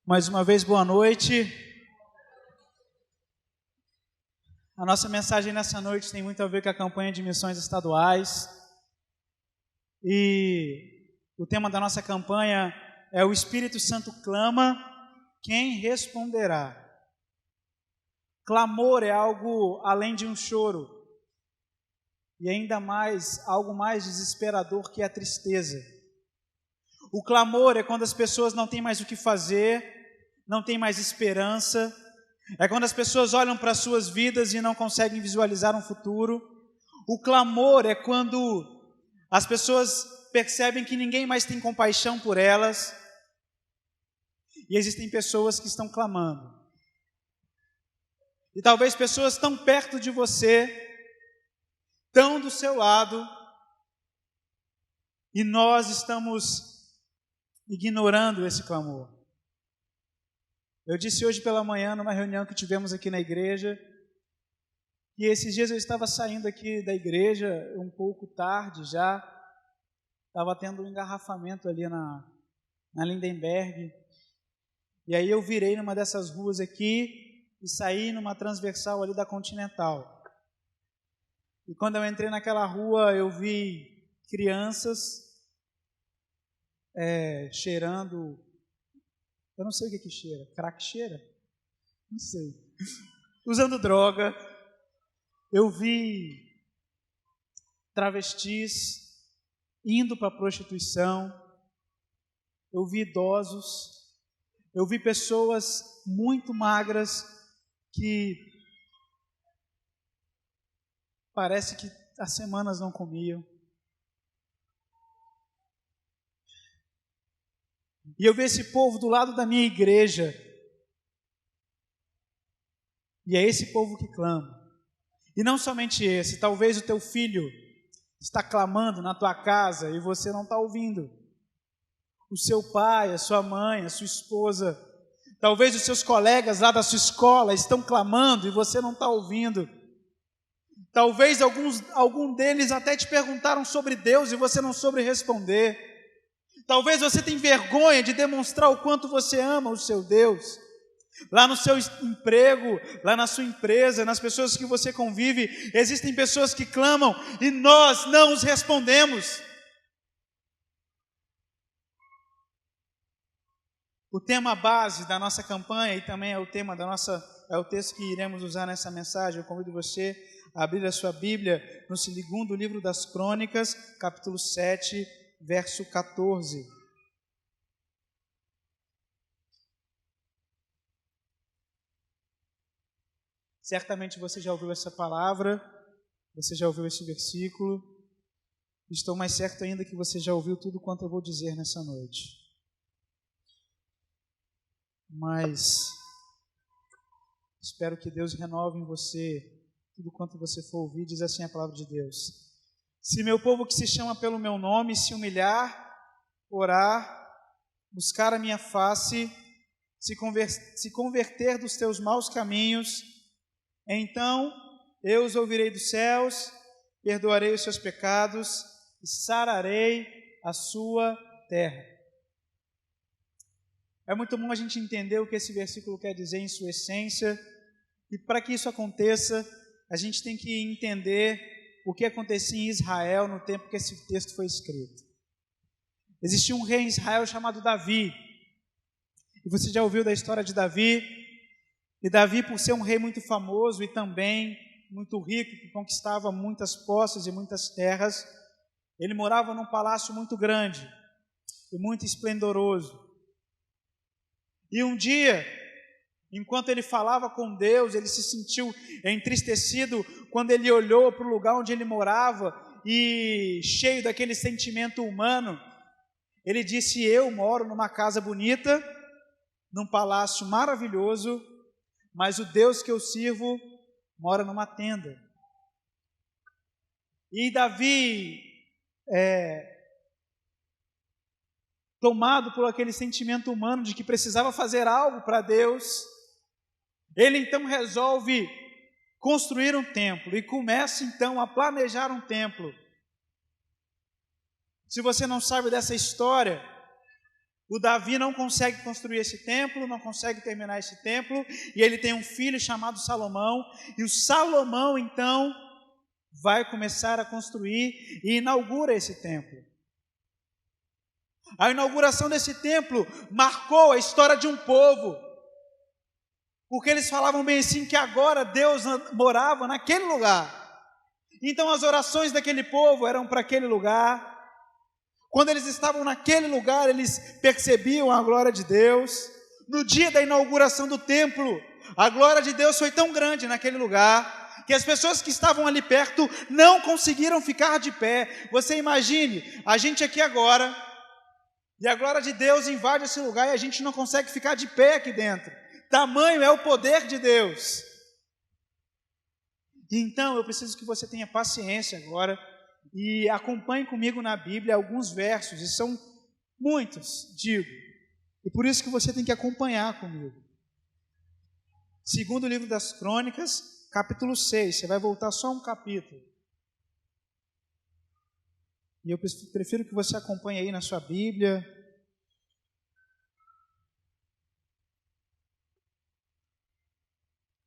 Mais uma vez, boa noite. A nossa mensagem nessa noite tem muito a ver com a campanha de missões estaduais. E o tema da nossa campanha é: o Espírito Santo clama, quem responderá? Clamor é algo além de um choro. E ainda mais, algo mais desesperador que a tristeza. O clamor é quando as pessoas não têm mais o que fazer, não têm mais esperança. É quando as pessoas olham para as suas vidas e não conseguem visualizar um futuro. O clamor é quando as pessoas percebem que ninguém mais tem compaixão por elas. E existem pessoas que estão clamando. E talvez pessoas tão perto de você, tão do seu lado, e nós estamos ignorando esse clamor. Eu disse hoje pela manhã, numa reunião que tivemos aqui na igreja, que esses dias eu estava saindo aqui da igreja, um pouco tarde já, estava tendo um engarrafamento ali na Lindenberg, e aí eu virei numa dessas ruas aqui e saí numa transversal ali da Continental. E quando eu entrei naquela rua, eu vi crianças cheirando, eu não sei o que cheira, crack cheira? Não sei. Usando droga. Eu vi travestis indo para a prostituição. Eu vi idosos. Eu vi pessoas muito magras que parece que há semanas não comiam. E eu vi esse povo do lado da minha igreja. E é esse povo que clama. E não somente esse, talvez o teu filho está clamando na tua casa e você não está ouvindo. O seu pai, a sua mãe, a sua esposa, talvez os seus colegas lá da sua escola estão clamando e você não está ouvindo. Talvez algum deles até te perguntaram sobre Deus e você não soube responder. Talvez você tenha vergonha de demonstrar o quanto você ama o seu Deus. Lá no seu emprego, lá na sua empresa, nas pessoas que você convive, existem pessoas que clamam e nós não os respondemos. O tema base da nossa campanha e também é o tema é o texto que iremos usar nessa mensagem. Eu convido você a abrir a sua Bíblia no segundo livro das Crônicas, capítulo 7, verso 14. Certamente você já ouviu essa palavra, você já ouviu esse versículo. Estou mais certo ainda que você já ouviu tudo quanto eu vou dizer nessa noite. Mas espero que Deus renove em você tudo quanto você for ouvir. Diz assim a palavra de Deus: se meu povo que se chama pelo meu nome se humilhar, orar, buscar a minha face, se converter dos teus maus caminhos, então eu os ouvirei dos céus, perdoarei os seus pecados e sararei a sua terra. É muito bom a gente entender o que esse versículo quer dizer em sua essência, e para que isso aconteça, a gente tem que entender o que acontecia em Israel no tempo que esse texto foi escrito. Existia um rei em Israel chamado Davi, e você já ouviu da história de Davi? E Davi, por ser um rei muito famoso e também muito rico, que conquistava muitas posses e muitas terras, ele morava num palácio muito grande e muito esplendoroso. E um dia, enquanto ele falava com Deus, ele se sentiu entristecido quando ele olhou para o lugar onde ele morava e, cheio daquele sentimento humano, ele disse: eu moro numa casa bonita, num palácio maravilhoso, mas o Deus que eu sirvo mora numa tenda. E Davi, tomado por aquele sentimento humano de que precisava fazer algo para Deus, ele então resolve construir um templo e começa então a planejar um templo. Se você não sabe dessa história, O Davi não consegue construir esse templo, não consegue terminar esse templo, e ele tem um filho chamado Salomão, e o Salomão, então, vai começar a construir e inaugura esse templo. A inauguração desse templo marcou a história de um povo, porque eles falavam bem assim que agora Deus morava naquele lugar. Então as orações daquele povo eram para aquele lugar. Quando eles estavam naquele lugar, eles percebiam a glória de Deus. No dia da inauguração do templo, a glória de Deus foi tão grande naquele lugar, que as pessoas que estavam ali perto não conseguiram ficar de pé. Você imagine, a gente aqui agora, e a glória de Deus invade esse lugar e a gente não consegue ficar de pé aqui dentro. Tamanho é o poder de Deus. Então, eu preciso que você tenha paciência agora e acompanhe comigo na Bíblia alguns versos, e são muitos, digo, e por isso que você tem que acompanhar comigo. Segundo livro das Crônicas, capítulo 6, você vai voltar só um capítulo. E eu prefiro que você acompanhe aí na sua Bíblia.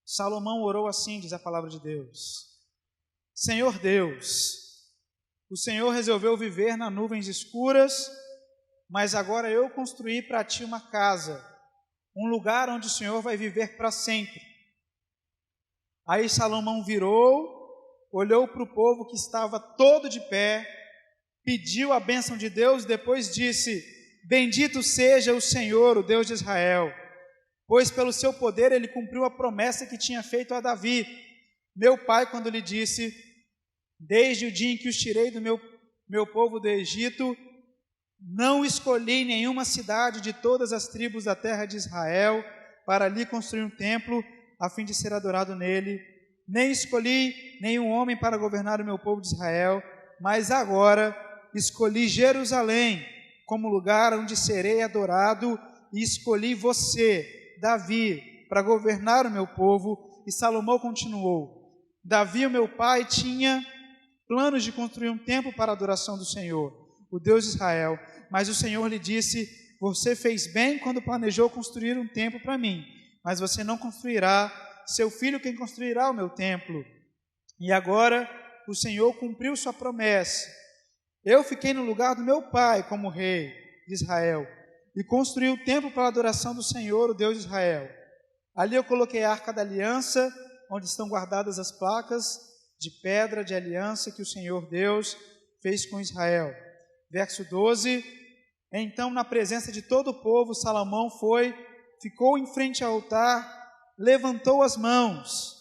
Salomão orou assim, diz a palavra de Deus: Senhor Deus, o Senhor resolveu viver nas nuvens escuras, mas agora eu construí para ti uma casa, um lugar onde o Senhor vai viver para sempre. Aí Salomão virou, olhou para o povo que estava todo de pé, pediu a bênção de Deus, depois disse: Bendito seja o Senhor, o Deus de Israel, pois pelo seu poder ele cumpriu a promessa que tinha feito a Davi, meu pai, quando lhe disse: Desde o dia em que os tirei do meu povo do Egito, não escolhi nenhuma cidade de todas as tribos da terra de Israel para ali construir um templo, a fim de ser adorado nele, nem escolhi nenhum homem para governar o meu povo de Israel, mas agora escolhi Jerusalém como lugar onde serei adorado, e escolhi você, Davi, para governar o meu povo. E Salomão continuou: Davi, o meu pai, tinha planos de construir um templo para a adoração do Senhor, o Deus de Israel, mas o Senhor lhe disse: você fez bem quando planejou construir um templo para mim, mas você não construirá, seu filho quem construirá o meu templo. E agora o Senhor cumpriu sua promessa. Eu fiquei no lugar do meu pai como rei de Israel e construí o templo para a adoração do Senhor, o Deus de Israel. Ali eu coloquei a arca da aliança, onde estão guardadas as placas de pedra de aliança que o Senhor Deus fez com Israel. Verso 12: Então, na presença de todo o povo, Salomão ficou em frente ao altar, levantou as mãos.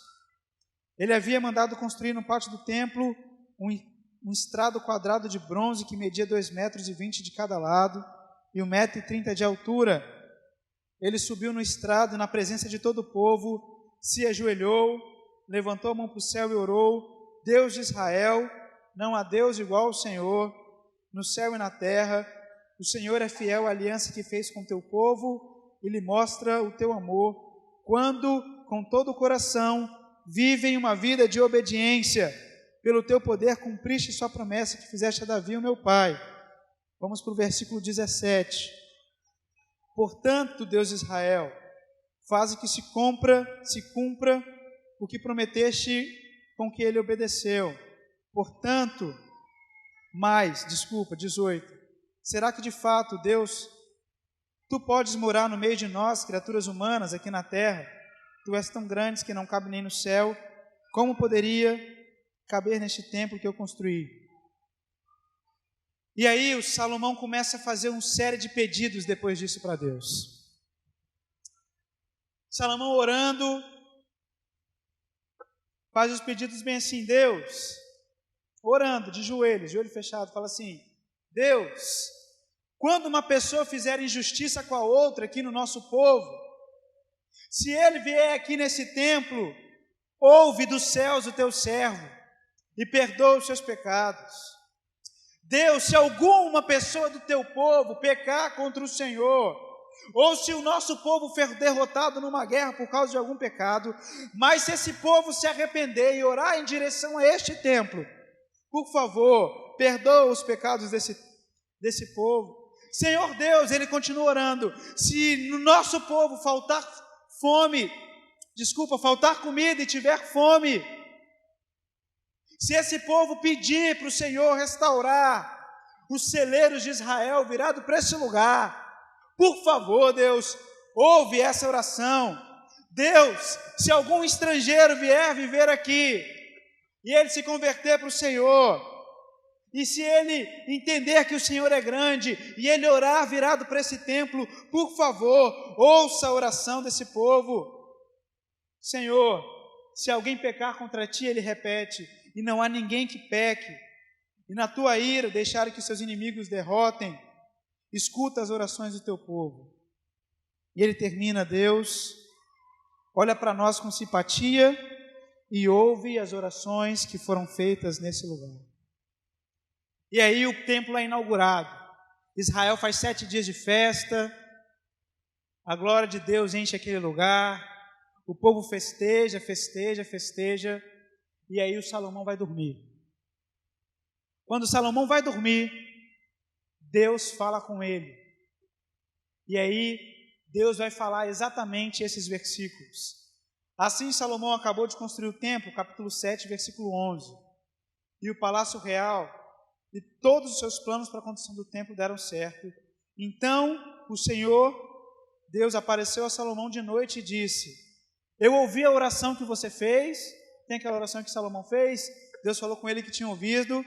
Ele havia mandado construir no pátio do templo um estrado quadrado de bronze que media 2,20 metros de cada lado e 1,30 metros de altura. Ele subiu no estrado na presença de todo o povo, se ajoelhou, levantou a mão para o céu e orou: Deus de Israel, não há Deus igual ao Senhor, no céu e na terra. O Senhor é fiel à aliança que fez com o teu povo e lhe mostra o teu amor, quando, com todo o coração, vivem uma vida de obediência. Pelo teu poder cumpriste sua promessa que fizeste a Davi, o meu pai. Vamos para o versículo 17. Portanto, Deus de Israel, faze que se cumpra o que prometeste com que ele obedeceu. Portanto, 18. Será que de fato, Deus, tu podes morar no meio de nós, criaturas humanas, aqui na terra? Tu és tão grande que não cabe nem no céu. Como poderia caber neste templo que eu construí? E aí o Salomão começa a fazer uma série de pedidos depois disso para Deus. Salomão orando, faz os pedidos bem assim: Deus, orando de joelho fechado, fala assim: Deus, quando uma pessoa fizer injustiça com a outra aqui no nosso povo, se ele vier aqui nesse templo, ouve dos céus o teu servo e perdoa os seus pecados. Deus, se alguma pessoa do teu povo pecar contra o Senhor, ou se o nosso povo for derrotado numa guerra por causa de algum pecado, mas se esse povo se arrepender e orar em direção a este templo, por favor, perdoa os pecados desse povo. Senhor Deus, ele continua orando, se no nosso povo faltar comida e tiver fome, se esse povo pedir para o Senhor restaurar os celeiros de Israel virado para esse lugar, por favor, Deus, ouve essa oração. Deus, se algum estrangeiro vier viver aqui, e ele se converter para o Senhor, e se ele entender que o Senhor é grande, e ele orar virado para esse templo, por favor, ouça a oração desse povo. Senhor, se alguém pecar contra ti, ele repete, e não há ninguém que peque, e na tua ira deixar que seus inimigos derrotem, escuta as orações do teu povo. E ele termina, Deus, olha para nós com simpatia e ouve as orações que foram feitas nesse lugar. E aí o templo é inaugurado. Israel faz 7 dias de festa, a glória de Deus enche aquele lugar, o povo festeja, e aí o Salomão vai dormir. Quando Salomão vai dormir, Deus fala com ele. E aí Deus vai falar exatamente esses versículos. Assim Salomão acabou de construir o templo, capítulo 7, versículo 11. E o palácio real e todos os seus planos para a construção do templo deram certo. Então o Senhor, Deus, apareceu a Salomão de noite e disse: eu ouvi a oração que você fez. Tem aquela oração que Salomão fez? Deus falou com ele que tinha ouvido.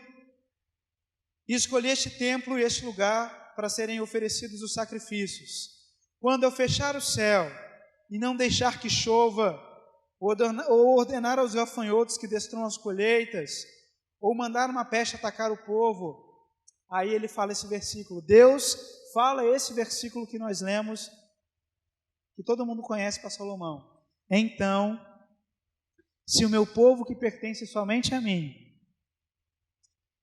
E escolhi este templo e este lugar para serem oferecidos os sacrifícios. Quando eu fechar o céu e não deixar que chova, ou ordenar aos gafanhotos que destruam as colheitas, ou mandar uma peste atacar o povo, aí ele fala esse versículo. Deus fala esse versículo que nós lemos, que todo mundo conhece para Salomão. Então, se o meu povo que pertence somente a mim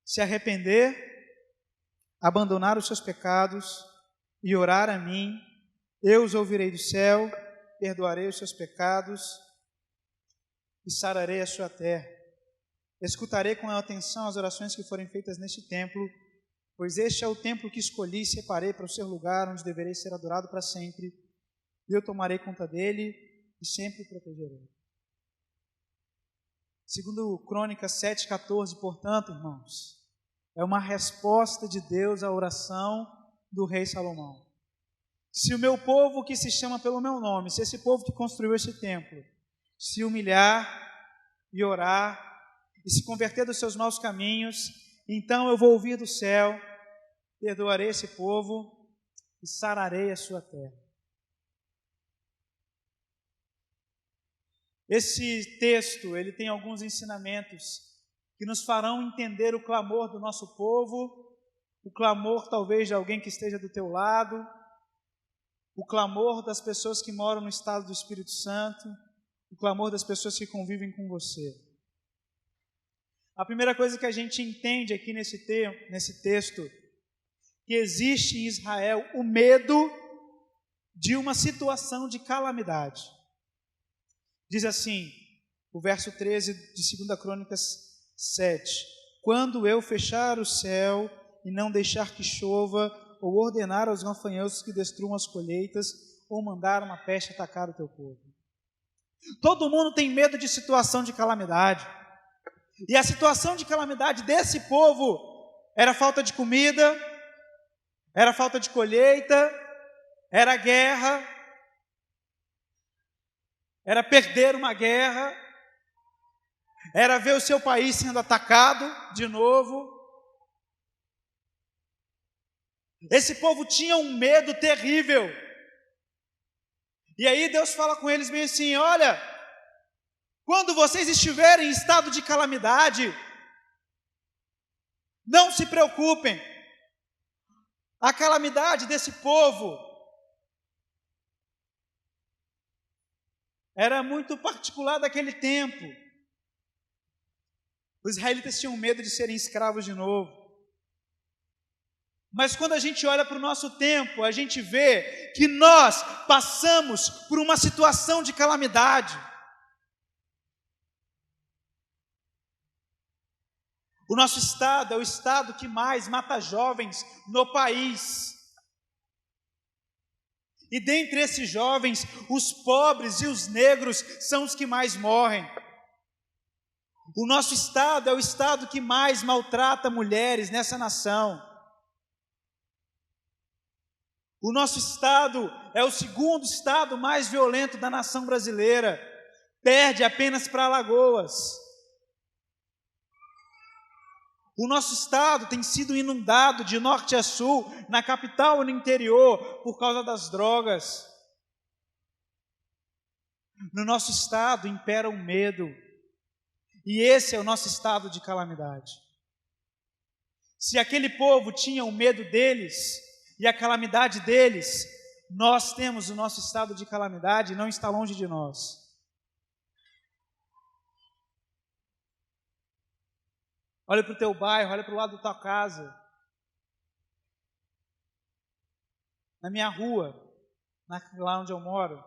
se arrepender, abandonar os seus pecados e orar a mim, eu os ouvirei do céu, perdoarei os seus pecados e sararei a sua terra. Escutarei com atenção as orações que forem feitas neste templo, pois este é o templo que escolhi e separei para o seu lugar, onde deverei ser adorado para sempre, e eu tomarei conta dele e sempre o protegerei. Segundo Crônicas 7,14, portanto, irmãos, é uma resposta de Deus à oração do rei Salomão. Se o meu povo que se chama pelo meu nome, se esse povo que construiu este templo, se humilhar e orar, e se converter dos seus maus caminhos, então eu vou ouvir do céu, perdoarei esse povo e sararei a sua terra. Esse texto, ele tem alguns ensinamentos que nos farão entender o clamor do nosso povo, o clamor talvez de alguém que esteja do teu lado, o clamor das pessoas que moram no estado do Espírito Santo, o clamor das pessoas que convivem com você. A primeira coisa que a gente entende aqui nesse texto, que existe em Israel o medo de uma situação de calamidade. Diz assim, o verso 13 de 2 Crônicas 7, quando eu fechar o céu e não deixar que chova, ou ordenar aos gafanhotos que destruam as colheitas, ou mandar uma peste atacar o teu povo. Todo mundo tem medo de situação de calamidade. E a situação de calamidade desse povo era falta de comida, era falta de colheita, era guerra, era perder uma guerra, era ver o seu país sendo atacado de novo. Esse povo tinha um medo terrível. E aí Deus fala com eles bem assim, olha, quando vocês estiverem em estado de calamidade, não se preocupem. A calamidade desse povo era muito particular daquele tempo. Os israelitas tinham medo de serem escravos de novo. Mas quando a gente olha para o nosso tempo, a gente vê que nós passamos por uma situação de calamidade. O nosso estado é o estado que mais mata jovens no país. E dentre esses jovens, os pobres e os negros são os que mais morrem. O nosso estado é o estado que mais maltrata mulheres nessa nação. O nosso estado é o segundo estado mais violento da nação brasileira. Perde apenas para Alagoas. O nosso estado tem sido inundado de norte a sul, na capital e no interior, por causa das drogas. No nosso estado impera o medo. E esse é o nosso estado de calamidade. Se aquele povo tinha o medo deles e a calamidade deles, nós temos o nosso estado de calamidade e não está longe de nós. Olha para o teu bairro, olha para o lado da tua casa. Na minha rua, lá onde eu moro,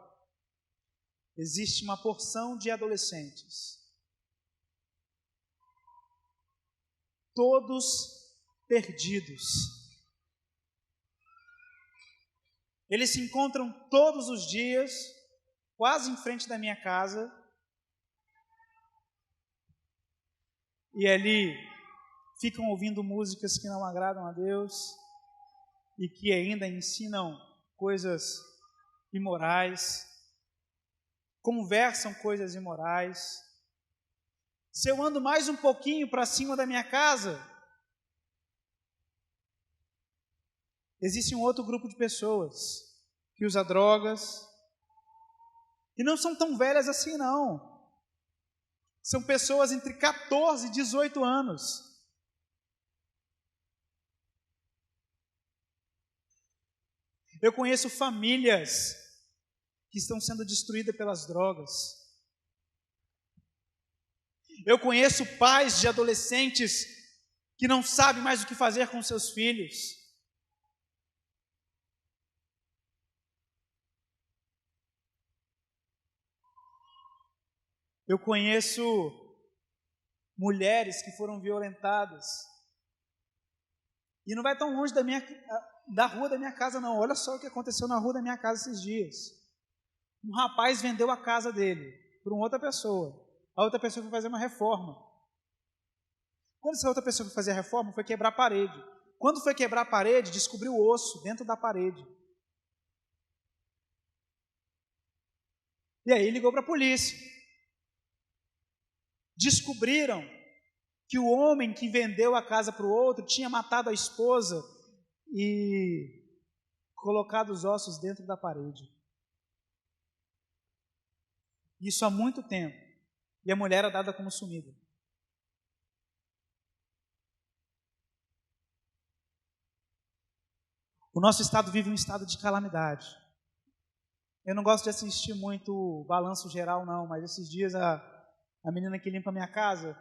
existe uma porção de adolescentes. Todos perdidos. Eles se encontram todos os dias, quase em frente da minha casa, e ali ficam ouvindo músicas que não agradam a Deus e que ainda ensinam coisas imorais, conversam coisas imorais. Se eu ando mais um pouquinho para cima da minha casa, existe um outro grupo de pessoas que usa drogas, e não são tão velhas assim não. São pessoas entre 14 e 18 anos. Eu conheço famílias que estão sendo destruídas pelas drogas. Eu conheço pais de adolescentes que não sabem mais o que fazer com seus filhos. Eu conheço mulheres que foram violentadas. E não vai tão longe da rua da minha casa, não. Olha só o que aconteceu na rua da minha casa esses dias. Um rapaz vendeu a casa dele para uma outra pessoa. A outra pessoa foi fazer uma reforma. Quando essa outra pessoa foi fazer a reforma, foi quebrar a parede. Quando foi quebrar a parede, descobriu o osso dentro da parede. E aí ligou para a polícia. Descobriram que o homem que vendeu a casa para o outro tinha matado a esposa e colocado os ossos dentro da parede. Isso há muito tempo. E a mulher era dada como sumida. O nosso estado vive um estado de calamidade. Eu não gosto de assistir muito balanço geral, não, mas esses dias a menina que limpa a minha casa,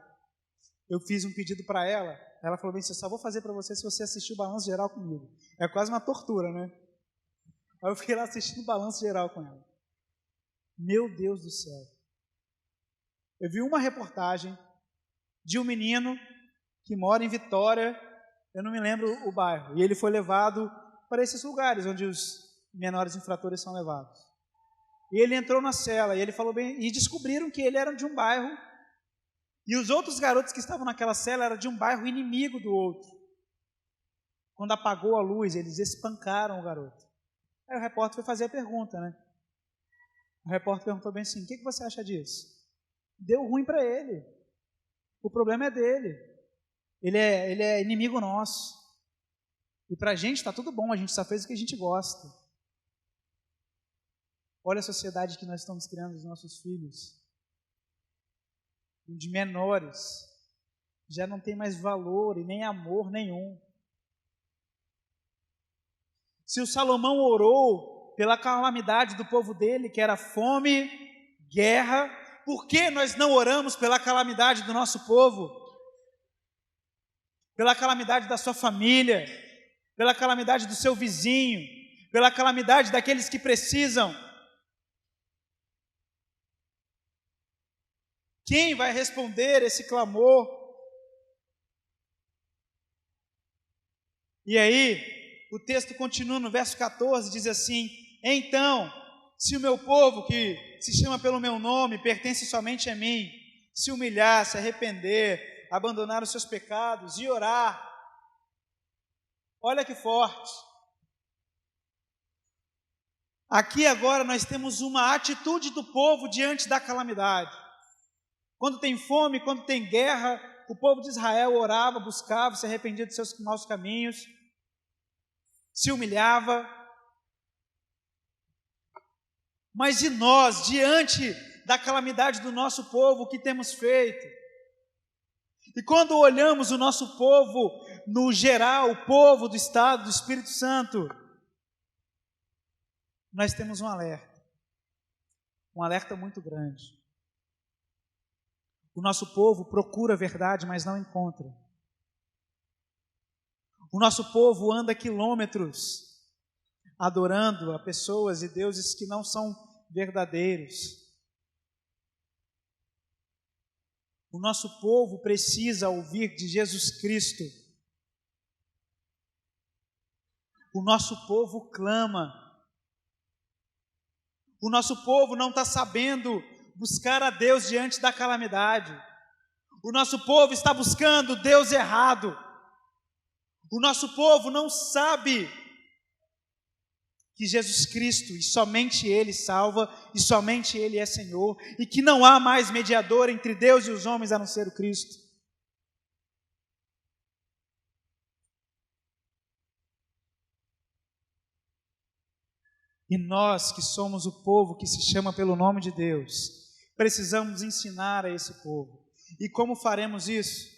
eu fiz um pedido para ela. Ela falou bem assim: eu só vou fazer para você se você assistir o balanço geral comigo. É quase uma tortura, né? Aí eu fiquei lá assistindo o balanço geral com ela. Meu Deus do céu. Eu vi uma reportagem de um menino que mora em Vitória, eu não me lembro o bairro, e ele foi levado para esses lugares onde os menores infratores são levados. E ele entrou na cela, e ele falou bem, e descobriram que ele era de um bairro, e os outros garotos que estavam naquela cela eram de um bairro inimigo do outro. Quando apagou a luz, eles espancaram o garoto. Aí o repórter foi fazer a pergunta, né? O repórter perguntou bem assim: o que você acha disso? Deu ruim para ele. O problema é dele. Ele é inimigo nosso. E para a gente está tudo bom, a gente só fez o que a gente gosta. Olha a sociedade que nós estamos criando dos nossos filhos. De menores. Já não tem mais valor e nem amor nenhum. Se o Salomão orou pela calamidade do povo dele, que era fome, guerra, por que nós não oramos pela calamidade do nosso povo? Pela calamidade da sua família, pela calamidade do seu vizinho, pela calamidade daqueles que precisam. Quem vai responder esse clamor? E aí, o texto continua no verso 14, diz assim: então, se o meu povo, que se chama pelo meu nome, pertence somente a mim, se humilhar, se arrepender, abandonar os seus pecados e orar, olha que forte. Aqui agora nós temos uma atitude do povo diante da calamidade. Quando tem fome, quando tem guerra, o povo de Israel orava, buscava, se arrependia dos seus maus caminhos, se humilhava. Mas e nós, diante da calamidade do nosso povo, o que temos feito? E quando olhamos o nosso povo, no geral, o povo do Estado, do Espírito Santo, nós temos um alerta muito grande. O nosso povo procura a verdade, mas não encontra. O nosso povo anda quilômetros adorando a pessoas e deuses que não são verdadeiros. O nosso povo precisa ouvir de Jesus Cristo. O nosso povo clama. O nosso povo não está sabendo buscar a Deus diante da calamidade. O nosso povo está buscando Deus errado. O nosso povo não sabe que Jesus Cristo, e somente Ele salva, e somente Ele é Senhor, e que não há mais mediador entre Deus e os homens a não ser o Cristo. E nós, que somos o povo que se chama pelo nome de Deus, precisamos ensinar a esse povo. E como faremos isso?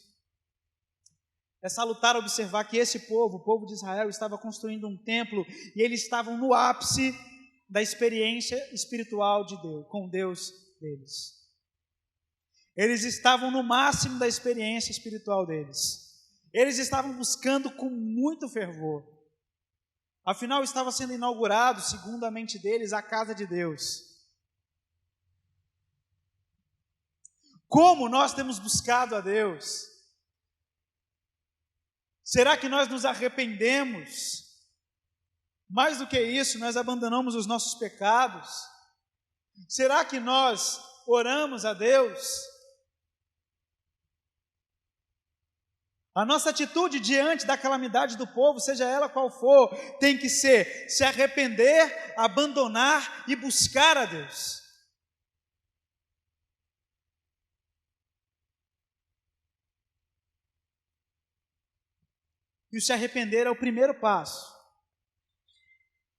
É salutar observar que esse povo, o povo de Israel, estava construindo um templo e eles estavam no ápice da experiência espiritual de Deus, com Deus deles. Eles estavam no máximo da experiência espiritual deles. Eles estavam buscando com muito fervor. Afinal, estava sendo inaugurado, segundo a mente deles, a casa de Deus. Como nós temos buscado a Deus? Será que nós nos arrependemos? Mais do que isso, nós abandonamos os nossos pecados? Será que nós oramos a Deus? A nossa atitude diante da calamidade do povo, seja ela qual for, tem que ser se arrepender, abandonar e buscar a Deus. E o se arrepender é o primeiro passo.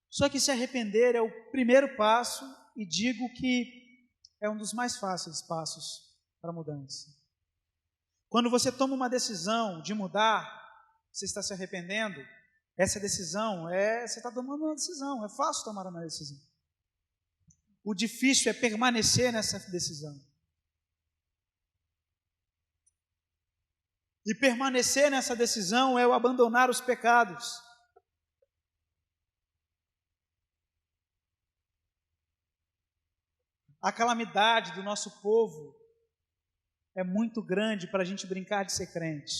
Só que se arrepender é o primeiro passo, e digo que é um dos mais fáceis passos para a mudança. Quando você toma uma decisão de mudar, você está se arrependendo, essa decisão você está tomando uma decisão, é fácil tomar uma decisão. O difícil é permanecer nessa decisão. E permanecer nessa decisão é o abandonar os pecados. A calamidade do nosso povo é muito grande para a gente brincar de ser crente,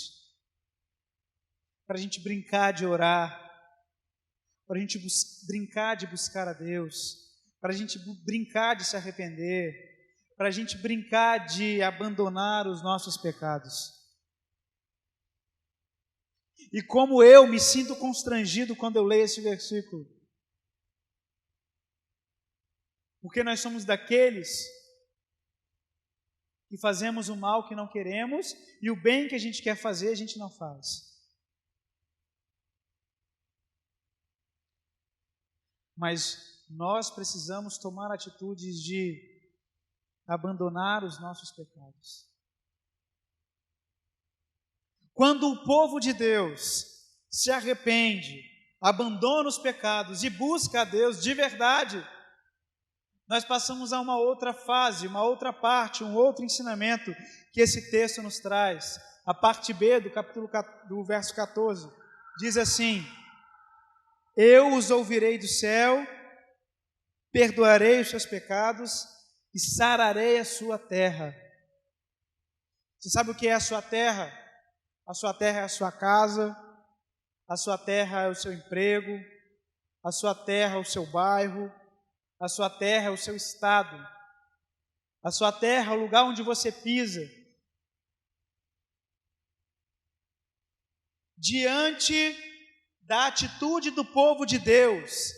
para a gente brincar de orar, para a gente brincar de buscar a Deus, para a gente brincar de se arrepender, para a gente brincar de abandonar os nossos pecados. E como eu me sinto constrangido quando eu leio esse versículo. Porque nós somos daqueles que fazemos o mal que não queremos e o bem que a gente quer fazer a gente não faz. Mas nós precisamos tomar atitudes de abandonar os nossos pecados. Quando o povo de Deus se arrepende, abandona os pecados e busca a Deus de verdade, nós passamos a uma outra fase, uma outra parte, um outro ensinamento que esse texto nos traz. A parte B do verso 14 diz assim: eu os ouvirei do céu, perdoarei os seus pecados e sararei a sua terra. Você sabe o que é a sua terra? A sua terra é a sua casa, a sua terra é o seu emprego, a sua terra, o seu bairro, a sua terra, o seu estado, a sua terra, o lugar onde você pisa. Diante da atitude do povo de Deus,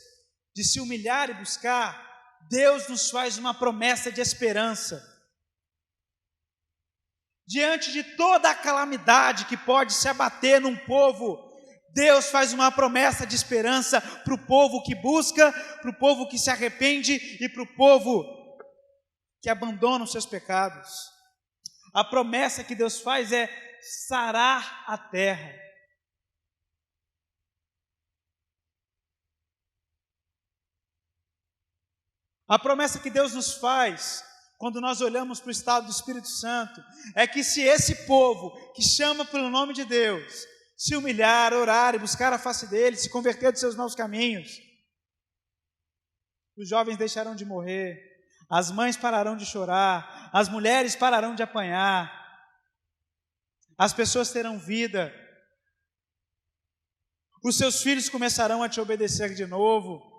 de se humilhar e buscar, Deus nos faz uma promessa de esperança. Diante de toda a calamidade que pode se abater num povo, Deus faz uma promessa de esperança para o povo que busca, para o povo que se arrepende e para o povo que abandona os seus pecados. A promessa que Deus faz é sarar a terra. A promessa que Deus nos faz, quando nós olhamos para o estado do Espírito Santo, é que se esse povo que chama pelo nome de Deus, se humilhar, orar e buscar a face dele, se converter dos seus maus caminhos, os jovens deixarão de morrer, as mães pararão de chorar, as mulheres pararão de apanhar, as pessoas terão vida, os seus filhos começarão a te obedecer de novo,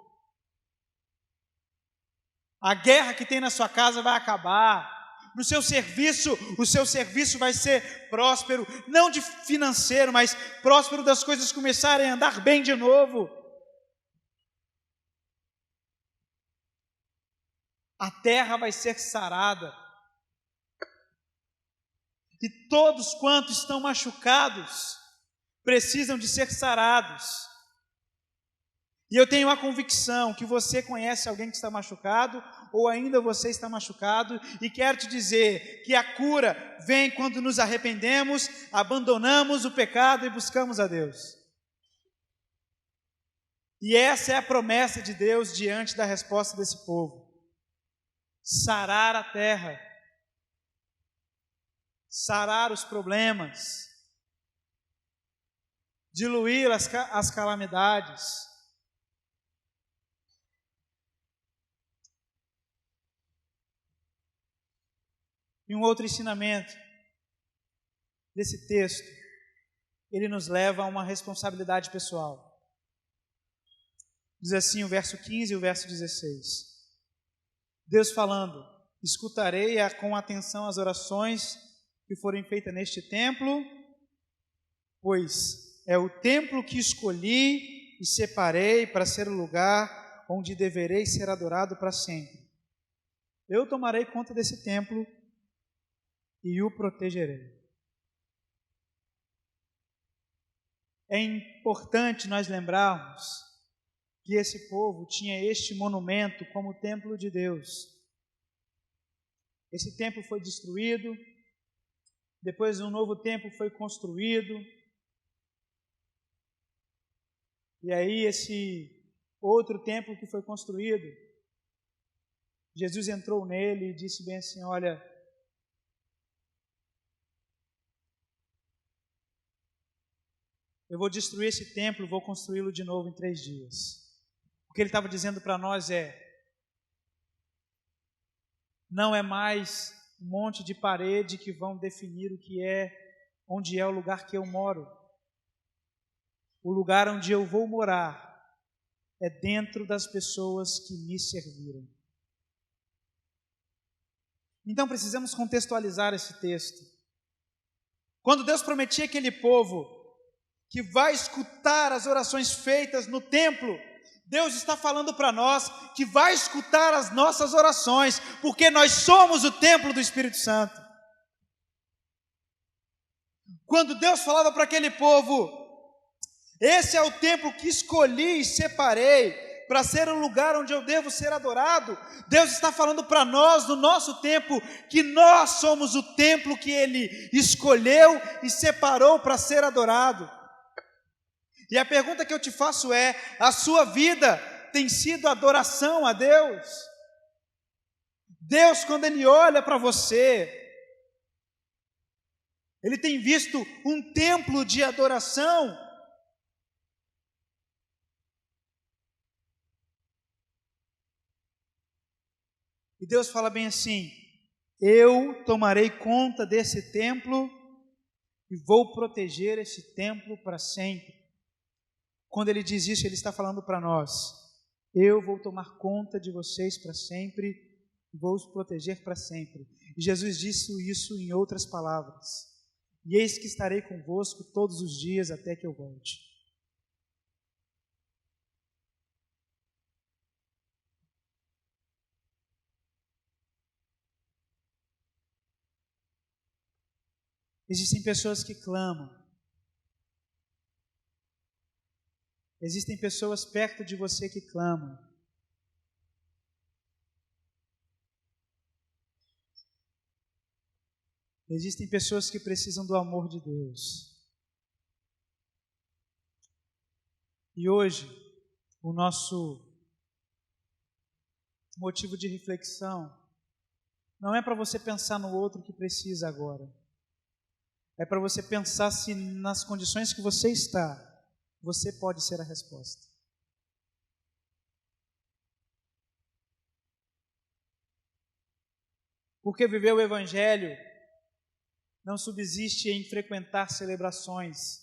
a guerra que tem na sua casa vai acabar, no seu serviço, o seu serviço vai ser próspero, não de financeiro, mas próspero das coisas começarem a andar bem de novo. A terra vai ser sarada. E todos quantos estão machucados precisam de ser sarados. E eu tenho a convicção que você conhece alguém que está machucado, ou ainda você está machucado, e quero te dizer que a cura vem quando nos arrependemos, abandonamos o pecado e buscamos a Deus. E essa é a promessa de Deus diante da resposta desse povo: sarar a terra, sarar os problemas, diluir as calamidades. E um outro ensinamento desse texto, ele nos leva a uma responsabilidade pessoal. Diz assim o verso 15 e o verso 16. Deus falando: escutarei com atenção as orações que forem feitas neste templo, pois é o templo que escolhi e separei para ser o lugar onde deverei ser adorado para sempre. Eu tomarei conta desse templo e o protegerei. É importante nós lembrarmos que esse povo tinha este monumento como templo de Deus. Esse templo foi destruído, depois um novo templo foi construído, e aí esse outro templo que foi construído, Jesus entrou nele e disse bem assim: olha, eu vou destruir esse templo, vou construí-lo de novo em 3 dias. O que ele estava dizendo para nós é: não é mais um monte de parede que vão definir o que é, onde é o lugar que eu moro. O lugar onde eu vou morar é dentro das pessoas que me serviram. Então precisamos contextualizar esse texto. Quando Deus prometia àquele povo que vai escutar as orações feitas no templo, Deus está falando para nós que vai escutar as nossas orações, porque nós somos o templo do Espírito Santo. Quando Deus falava para aquele povo: esse é o templo que escolhi e separei para ser o lugar onde eu devo ser adorado, Deus está falando para nós, no nosso tempo, que nós somos o templo que Ele escolheu e separou para ser adorado. E a pergunta que eu te faço é: a sua vida tem sido adoração a Deus? Deus, quando Ele olha para você, Ele tem visto um templo de adoração? E Deus fala bem assim: eu tomarei conta desse templo e vou proteger esse templo para sempre. Quando ele diz isso, ele está falando para nós: eu vou tomar conta de vocês para sempre, vou os proteger para sempre. E Jesus disse isso em outras palavras: e eis que estarei convosco todos os dias até que eu volte. Existem pessoas que clamam. Existem pessoas perto de você que clamam. Existem pessoas que precisam do amor de Deus. E hoje, o nosso motivo de reflexão não é para você pensar no outro que precisa agora. É para você pensar se nas condições que você está, você pode ser a resposta. Porque viver o Evangelho não subsiste em frequentar celebrações.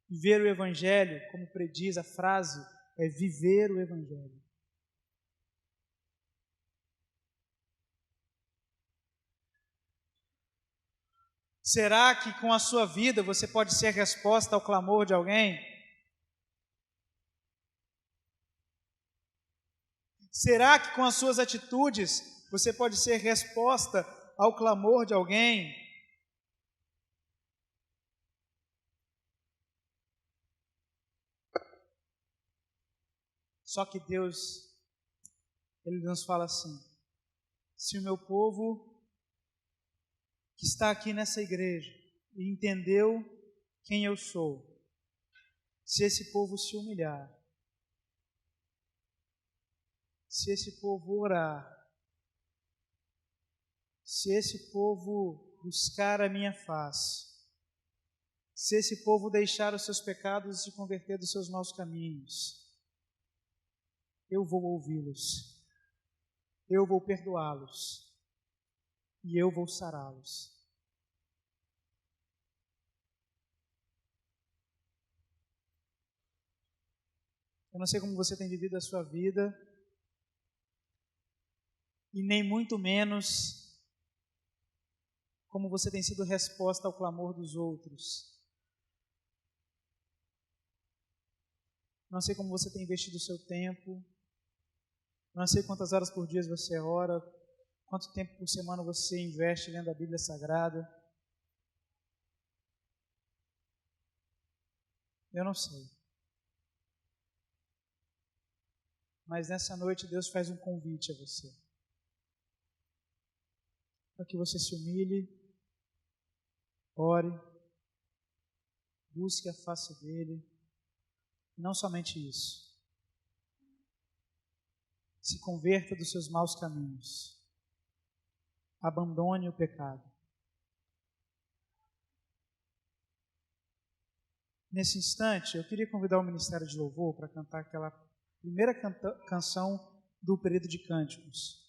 Viver o Evangelho, como prediz a frase, é viver o Evangelho. Será que com a sua vida você pode ser resposta ao clamor de alguém? Será que com as suas atitudes você pode ser resposta ao clamor de alguém? Só que Deus, Ele nos fala assim: se o meu povo que está aqui nessa igreja e entendeu quem eu sou, se esse povo se humilhar, se esse povo orar, se esse povo buscar a minha face, se esse povo deixar os seus pecados e se converter dos seus maus caminhos, eu vou ouvi-los, eu vou perdoá-los e eu vou sará-los. Eu não sei como você tem vivido a sua vida, e nem muito menos como você tem sido resposta ao clamor dos outros. Não sei como você tem investido o seu tempo, não sei quantas horas por dia você ora, quanto tempo por semana você investe lendo a Bíblia Sagrada. Eu não sei. Mas nessa noite Deus faz um convite a você, para que você se humilhe, ore, busque a face dEle. E não somente isso, se converta dos seus maus caminhos, abandone o pecado. Nesse instante, eu queria convidar o Ministério de Louvor para cantar aquela primeira canção do período de cânticos.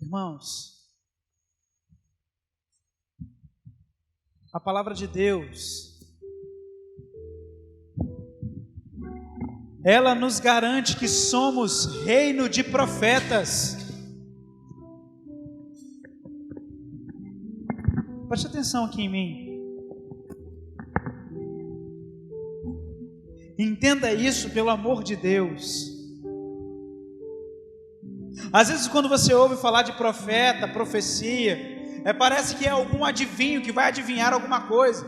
Irmãos, a palavra de Deus, ela nos garante que somos reino de profetas. Preste atenção aqui em mim. Entenda isso, pelo amor de Deus. Às vezes quando você ouve falar de profeta, profecia, parece que é algum adivinho que vai adivinhar alguma coisa.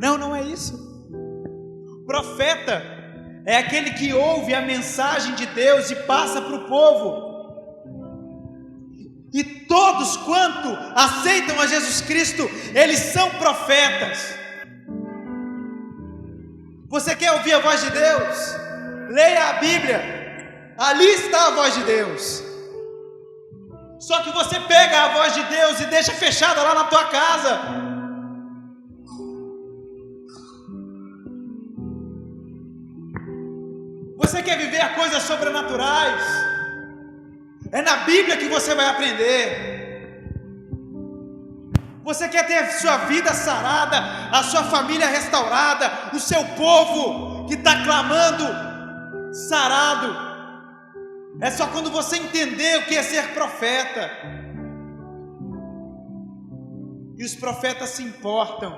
Não é isso. Profeta é aquele que ouve a mensagem de Deus e passa para o povo. E todos quanto aceitam a Jesus Cristo, eles são profetas. Você quer ouvir a voz de Deus? Leia a Bíblia. Ali está a voz de Deus. Só que você pega a voz de Deus e deixa fechada lá na tua casa. Você quer viver coisas sobrenaturais? É na Bíblia que você vai aprender. Você quer ter sua vida sarada, a sua família restaurada, o seu povo que está clamando sarado? É só quando você entender o que é ser profeta. E os profetas se importam.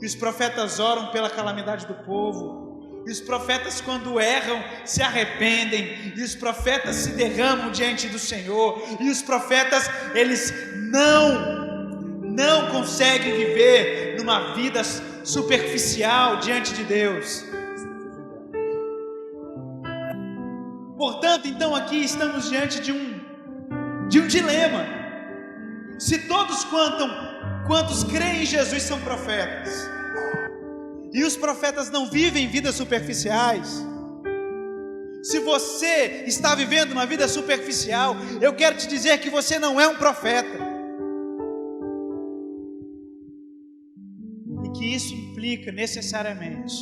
E os profetas oram pela calamidade do povo. E os profetas, quando erram, se arrependem. E os profetas se derramam diante do Senhor. E os profetas, eles não conseguem viver numa vida superficial diante de Deus. Portanto, então aqui estamos diante de um dilema. Se todos quantos creem em Jesus são profetas, e os profetas não vivem vidas superficiais, se você está vivendo uma vida superficial, eu quero te dizer que você não é um profeta, e que isso implica necessariamente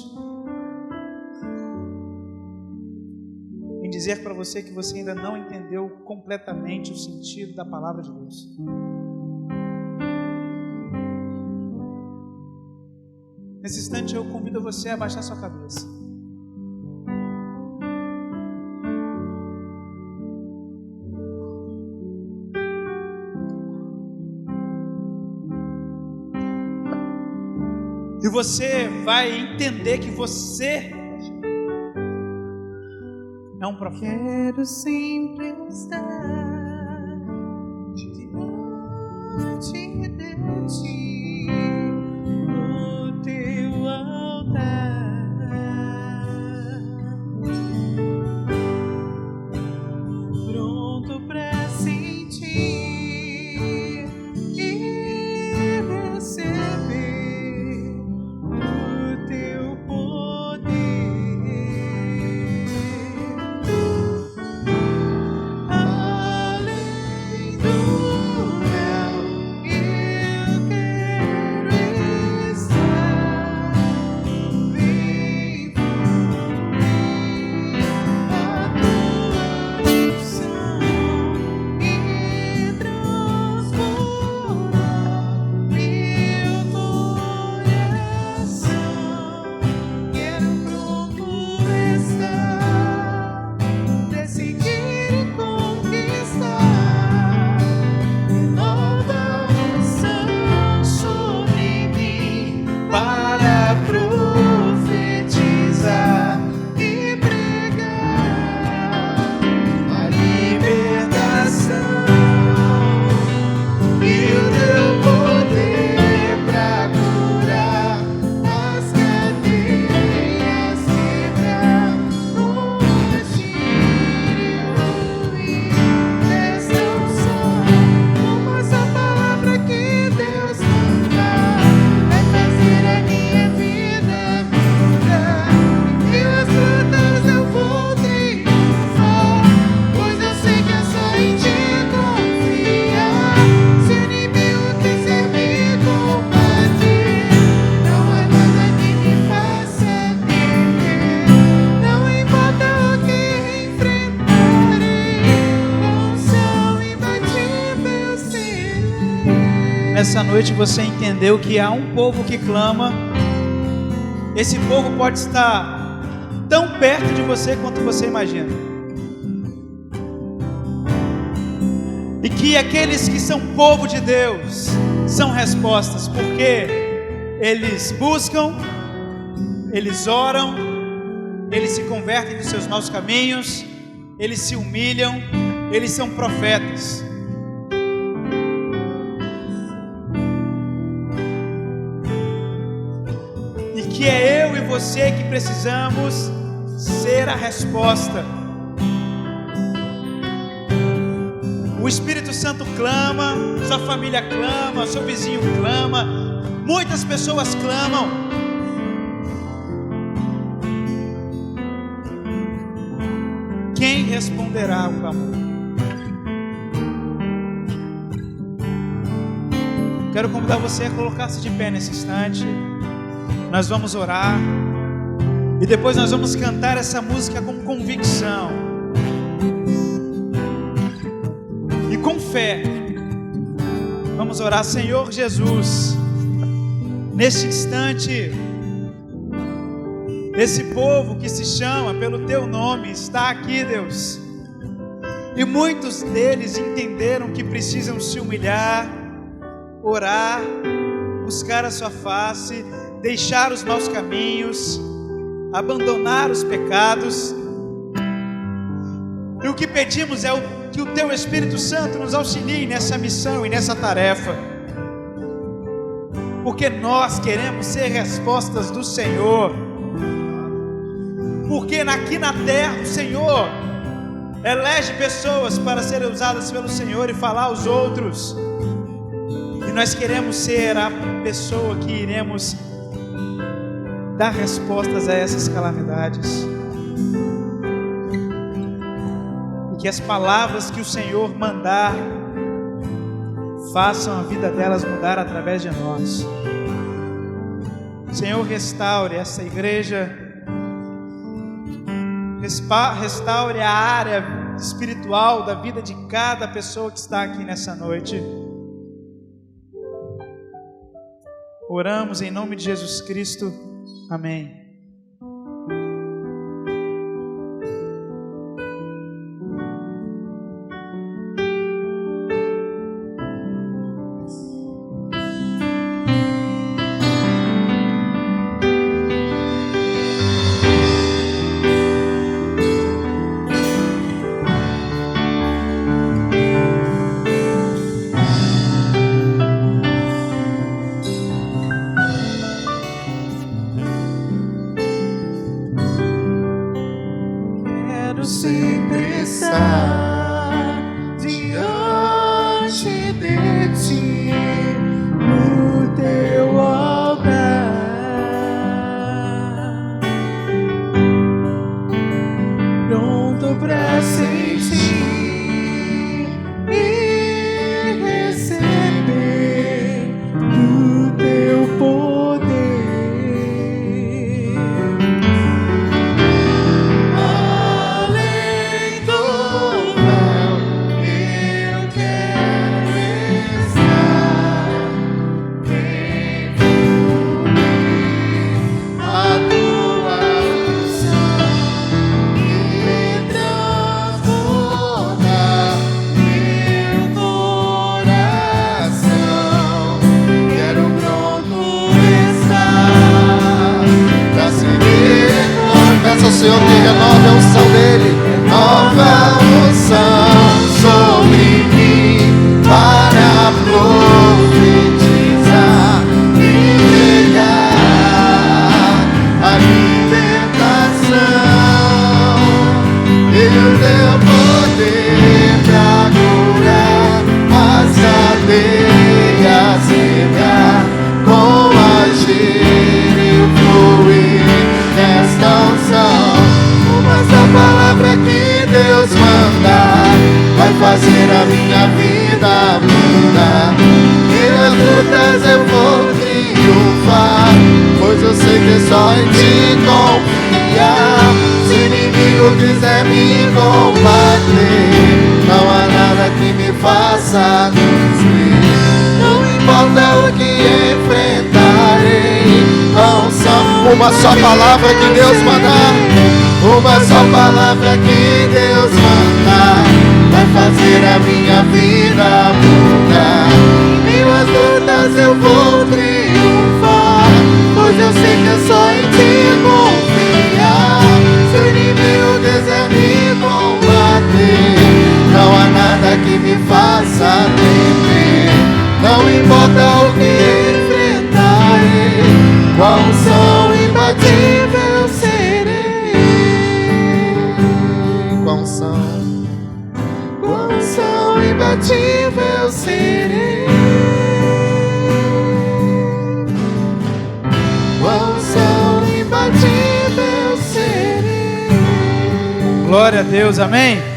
em dizer para você que você ainda não entendeu completamente o sentido da palavra de Deus. Nesse instante eu convido você a abaixar sua cabeça. E você vai entender que você é um profeta. Quero sempre estar diante de ti, no teu altar, pronto para sentir e receber o teu poder. Além do véu, eu quero estar. Vem fluir a tua unção e transformar meu coração. Quero pronto estar, decidir e conquistar. Nova unção sobre mim para profetizar e pregar a libertação e o teu poder para curar as cadeias, quebrar o martírio e desta unção. Uma só palavra que Deus manda vai fazer a minha vida mudar. E as lutas eu vou triunfar, pois eu sei que é só em ti confiar. Se o inimigo quiser me combater, não há nada que me faça temer. Não importa o que enfrentarei, com unção imbatível serei. Nessa noite você entendeu que há um povo que clama. Esse povo pode estar tão perto de você quanto você imagina. E que aqueles que são povo de Deus são respostas, porque eles buscam, eles oram, eles se convertem dos seus maus caminhos, eles se humilham, eles são profetas. E que é eu e você que precisamos ser a resposta. O Espírito Santo clama, sua família clama, seu vizinho clama, muitas pessoas clamam. Quem responderá ao clamor? Quero convidar você a colocar-se de pé nesse instante. Nós vamos orar. E depois nós vamos cantar essa música com convicção e com fé. Vamos orar. Senhor Jesus, neste instante, esse povo que se chama pelo Teu nome está aqui, Deus, e muitos deles entenderam que precisam se humilhar, orar, buscar a Sua face, deixar os maus caminhos, abandonar os pecados. E o que pedimos é que o Teu Espírito Santo nos auxilie nessa missão e nessa tarefa, porque nós queremos ser respostas do Senhor, porque aqui na terra o Senhor elege pessoas para serem usadas pelo Senhor e falar aos outros, e nós queremos ser a pessoa que iremos dar respostas a essas calamidades, e que as palavras que o Senhor mandar façam a vida delas mudar através de nós. Senhor, restaure essa igreja, restaure a área espiritual da vida de cada pessoa que está aqui nessa noite. Oramos em nome de Jesus Cristo. Amém. Sempre estar diante de Ti, no Teu altar, pronto pra sentir e receber do Teu poder. O Senhor que renova a unção dele, renova a unção sobre mim, para profetizar e pregar a libertação, e o Teu poder pra curar as cadeias, quebrar, com agir e fluir nesta unção. Essa palavra que Deus mandar vai fazer a minha vida mudar, e nas lutas eu vou triunfar, pois eu sei que é só em Ti confiar. Se o inimigo quiser me combater, não há nada que me faça desistir. Não importa o que enfrentarei, uma só palavra que Deus mandar, uma só palavra que Deus mandar vai fazer a minha vida mudar. Em meio às lutas eu vou triunfar, pois eu sei que é só em Ti confiar. Se o inimigo quiser me combater, não há nada que me faça temer. Não importa o que enfrentarei, qual unção imbatível serei. Qual unção imbatível serei. Qual unção imbatível serei. Glória a Deus, amém.